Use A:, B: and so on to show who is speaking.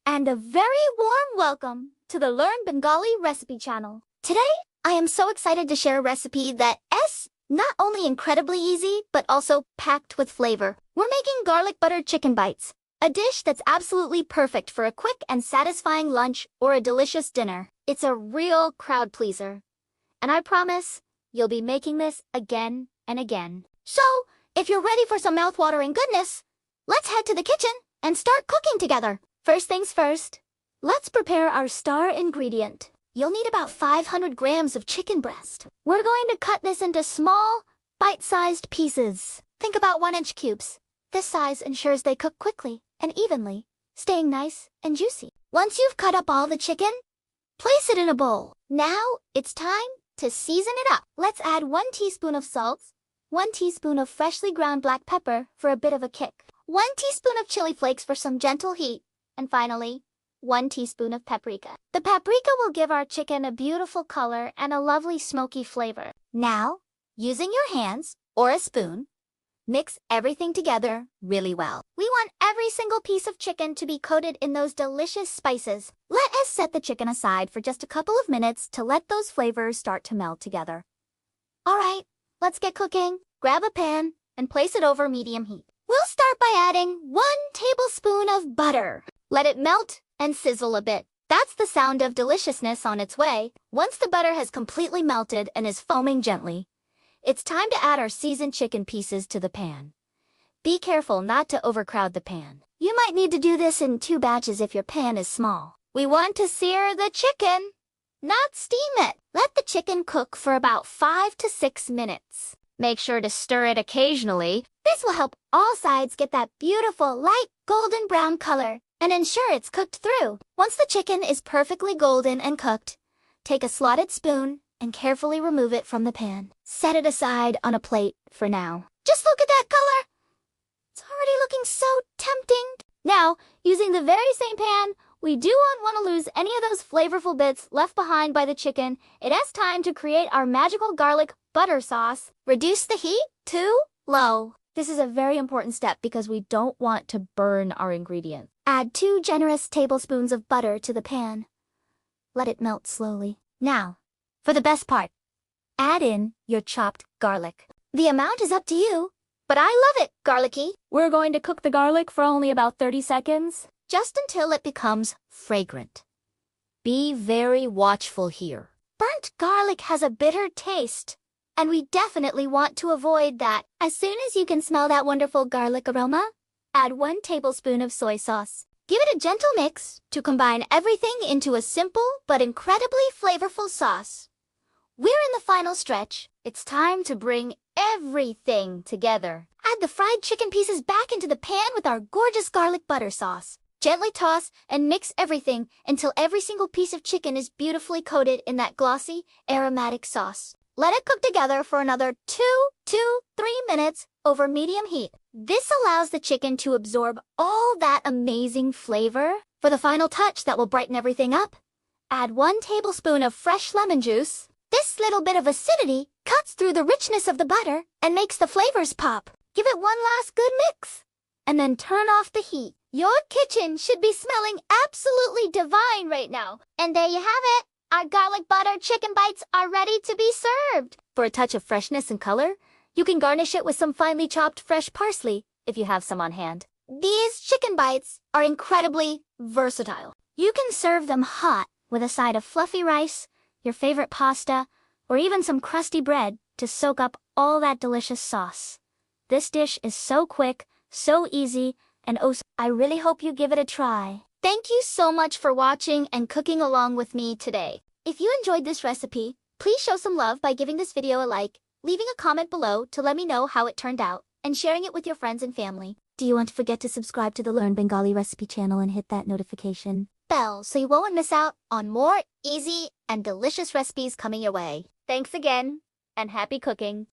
A: and a very warm welcome to the Learn Bengali Recipe channel. Today, I am so excited to share a recipe that is not only incredibly easy, but also packed with flavor. We're making garlic butter chicken bites, a dish that's absolutely perfect for a quick and satisfying lunch or a delicious dinner. It's a real crowd pleaser, and I promise you'll be making this again and again. So, if you're ready for some mouth-watering goodness, let's head to the kitchen and start cooking together. First things first, let's prepare our star ingredient. You'll need about 500 grams of chicken breast. We're going to cut this into small, bite-sized pieces. Think about 1-inch cubes. This size ensures they cook quickly and evenly, staying nice and juicy. Once you've cut up all the chicken, place it in a bowl. Now, it's time to season it up. Let's add 1 teaspoon of salt, 1 teaspoon of freshly ground black pepper for a bit of a kick, 1 teaspoon of chili flakes for some gentle heat, and finally, 1 teaspoon of paprika. The paprika will give our chicken a beautiful color and a lovely smoky flavor. Now, using your hands or a spoon, mix everything together really well. We want every single piece of chicken to be coated in those delicious spices. Let us set the chicken aside for just a couple of minutes to let those flavors start to meld together. All right, let's get cooking. Grab a pan and place it over medium heat. We'll start by adding 1 tablespoon of butter. Let it melt and sizzle a bit. That's the sound of deliciousness on its way. Once the butter has completely melted and is foaming gently, it's time to add our seasoned chicken pieces to the pan. Be careful not to overcrowd the pan. You might need to do this in 2 batches if your pan is small. We want to sear the chicken, not steam it. Let the chicken cook for about 5 to 6 minutes. Make sure to stir it occasionally. This will help all sides get that beautiful light golden brown color and ensure it's cooked through. Once the chicken is perfectly golden and cooked, take a slotted spoon and carefully remove it from the pan. Set it aside on a plate for now. Just look at that color! It's already looking so tempting. Now, using the very same pan, we do not want to lose any of those flavorful bits left behind by the chicken. It is time to create our magical garlic butter sauce. Reduce the heat to low. This is a very important step because we don't want to burn our ingredients. Add 2 generous tablespoons of butter to the pan. Let it melt slowly. Now, for the best part, add in your chopped garlic. The amount is up to you, but I love it garlicky. We're going to cook the garlic for only about 30 seconds, just until it becomes fragrant. Be very watchful here. Burnt garlic has a bitter taste, and we definitely want to avoid that. As soon as you can smell that wonderful garlic aroma, add 1 tablespoon of soy sauce. Give it a gentle mix to combine everything into a simple but incredibly flavorful sauce. We're in the final stretch. It's time to bring everything together. Add the fried chicken pieces back into the pan with our gorgeous garlic butter sauce. Gently toss and mix everything until every single piece of chicken is beautifully coated in that glossy, aromatic sauce. Let it cook together for another 2 to 3 minutes over medium heat. This allows the chicken to absorb all that amazing flavor. For the final touch that will brighten everything up, add 1 tablespoon of fresh lemon juice. This little bit of acidity cuts through the richness of the butter and makes the flavors pop. Give it one last good mix, and then turn off the heat. Your kitchen should be smelling absolutely divine right now. And there you have it. Our garlic butter chicken bites are ready to be served. For a touch of freshness and color, you can garnish it with some finely chopped fresh parsley if you have some on hand. These chicken bites are incredibly versatile. You can serve them hot with a side of fluffy rice, your favorite pasta, or even some crusty bread to soak up all that delicious sauce. This dish is so quick, so easy, and I really hope you give it a try. Thank you so much for watching and cooking along with me today. If you enjoyed this recipe, please show some love by giving this video a like, leaving a comment below to let me know how it turned out, and sharing it with your friends and family. Do you want to forget to subscribe to the Learn Bengali Recipe channel and hit that notification bell so you won't miss out on more easy and delicious recipes coming your way. Thanks again, and happy cooking!